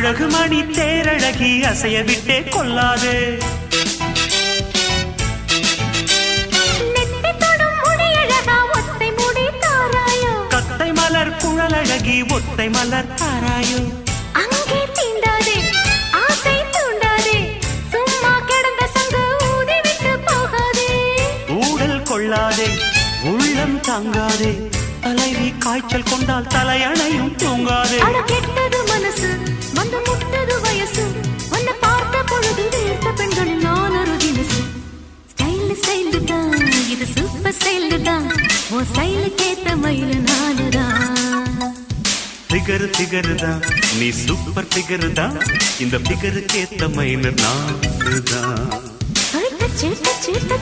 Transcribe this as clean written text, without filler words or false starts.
அழகு மணி தேரழகி அசைய விட்டே கொள்ளாதே. கத்தை மலர் குழலழகி ஒத்தை மலர் தாராயோ. அங்கே தீண்டாதே ஆசை தூண்டாதே சும்மா கிடந்த சங்கு ஊதி விட்டு போகாதே. ஊடல் கொள்ளாதே உள்ளம் தாங்காதே தலைவி காய்ச்சல் கொண்டால் தலையணையும் தூங்காதே. கெட்டது மனசு வந்து முட்டது வயசு உன்னை பார்த்த பொழுது வீர்த்த பெண்களில் நான் ஒரு தினசு. ஸ்டைல் ஸ்டைல் தான் இது சூப்பர் ஸ்டைல் தான் உன் ஸ்டைலுக்கு ஏத்த மயில நானுதான். ஃபிகர் ஃபிகர் தான் நீ சூப்பர் ஃபிகர் தான் இந்த ஃபிகருக்கு ஏத்த மயில நானுதான்.